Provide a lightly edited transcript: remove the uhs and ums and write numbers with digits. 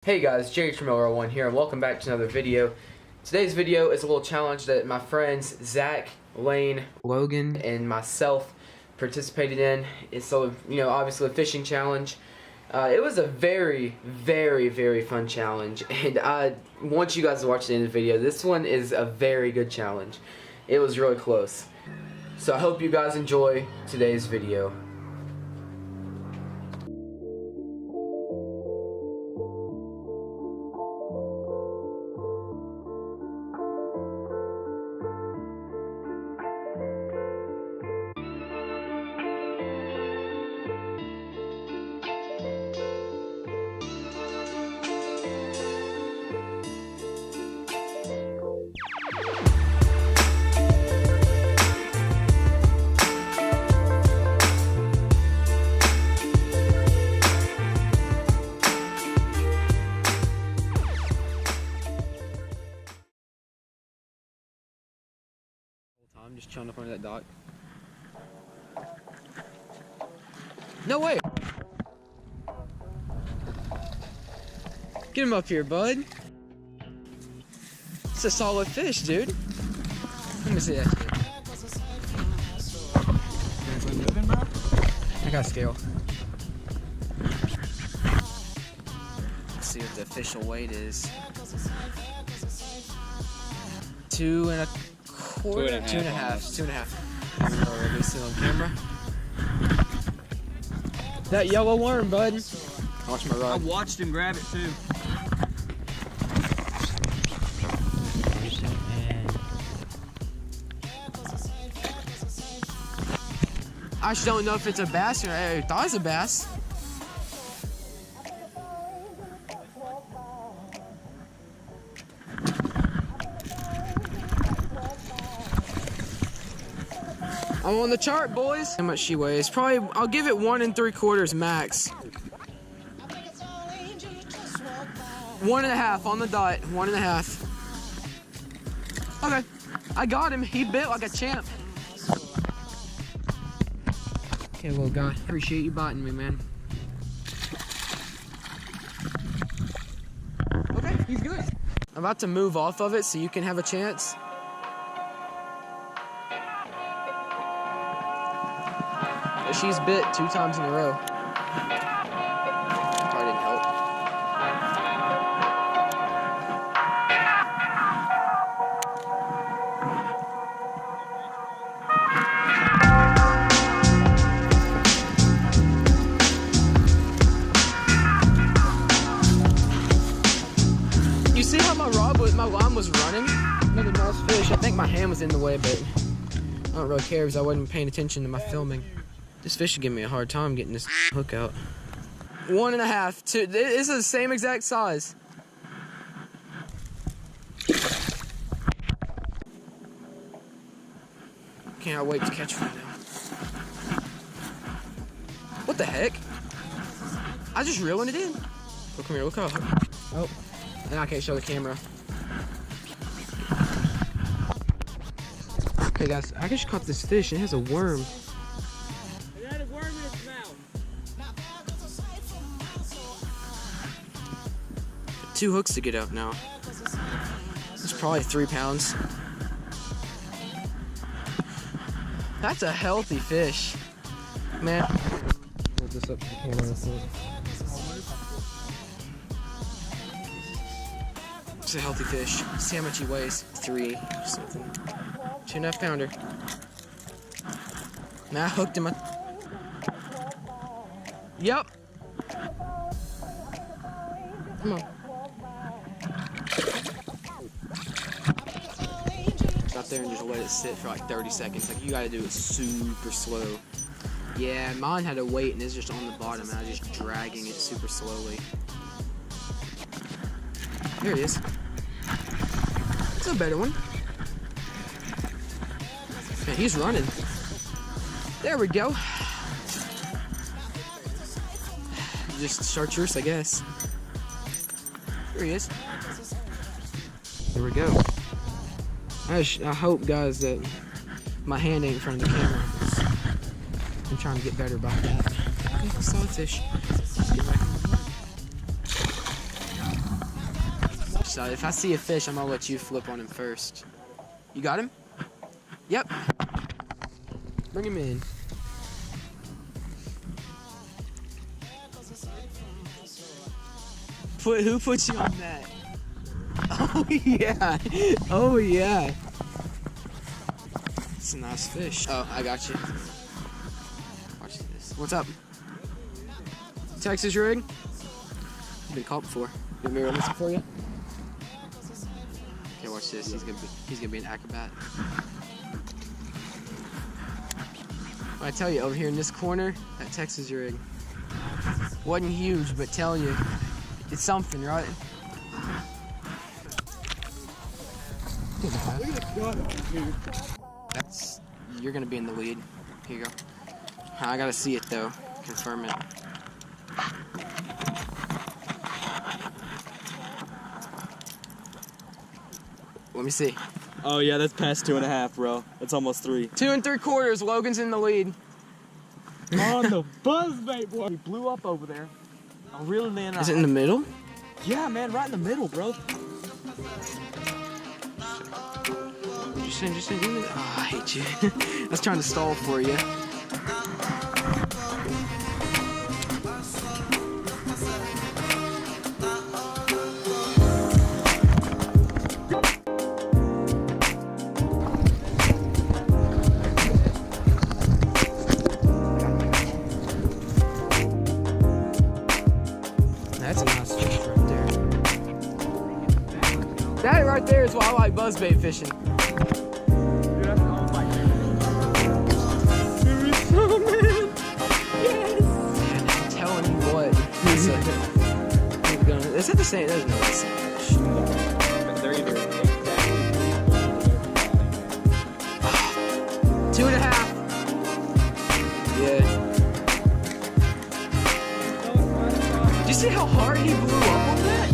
Hey guys, Jerry from LR1 here, and welcome back to another video. Today's video is a little challenge that my friends Zach, Lane, Logan, and myself participated in. It's so, obviously a fishing challenge. It was a very, very fun challenge, and I want you guys to watch the end of the video. This one is a very good challenge. It was really close. So I hope you guys enjoy today's video. I'm just chilling up under that dock. No way! Get him up here, bud. It's a solid fish, dude. Let me see that shit. I got scale. Let's see what the official weight is. 2 and a half. Let me see on camera. That yellow worm, bud. Watch my rod. I watched him grab it too. I just don't know if it's a bass or I thought it was a bass. I'm on the chart, boys. How much she weighs? Probably, I'll give it 1 3/4 max. 1.5 on the dot. 1.5. Okay, I got him. He bit like a champ. Okay, well, guy, appreciate you biting me, man. Okay, he's good. I'm about to move off of it so you can have a chance. She's bit 2 times in a row. Probably didn't help. You see how my line was running? Another nice fish. I think my hand was in the way, but I don't really care because I wasn't paying attention to my filming. This fish is giving me a hard time getting this hook out. 1.5, 2. This is the same exact size. Can't wait to catch one now. What the heck? I just reeling it in. Look, come here, look up. Oh, and I can't show the camera. Okay, guys, I just caught this fish and it has a worm. 2 hooks to get out now. It's probably 3 pounds. That's a healthy fish, man. Hold this up to the camera. It's a healthy fish. See how much he weighs? 3 something. 2.5 pounder. Man, I hooked him. Yep. Come on. Out there and just let it sit for like 30 seconds. Like, you gotta do it super slow. Yeah, mine had to wait and it's just on the bottom and I was just dragging it super slowly. There it is. It's a better one. Man, he's running. There we go. Just chartreuse, I guess. There he is. There we go. I hope, guys, that my hand ain't in front of the camera. I'm trying to get better about that. Solid fish. Let's get back in the water. So if I see a fish, I'm gonna let you flip on him first. You got him? Yep. Bring him in. Who put you on that? Oh yeah. Oh yeah. It's a nice fish. Oh, I got you. Watch this. What's up? Texas rig? You've been caught before. You want me to run this for you? Okay, watch this. He's gonna be an acrobat. When I tell you, over here in this corner, that Texas rig wasn't huge, but telling you, it's something, right? You're gonna be in the lead. Here you go. I gotta see it though. Confirm it. Let me see. Oh yeah, that's past 2.5, bro. That's almost 3. 2 3/4. Logan's in the lead. On the buzzbait, boy. He blew up over there. I reeled in. Is it in the middle? Yeah, man, right in the middle, bro. Just in. Oh, I hate you. I was trying to stall for you. That's a nice fish right there. That right there is why I like buzzbait fishing. Dude, that's almost like I'm telling you what. Is that the same? There's no the same fish. they're either 2.5. Yeah. Did you see how hard he blew up on that?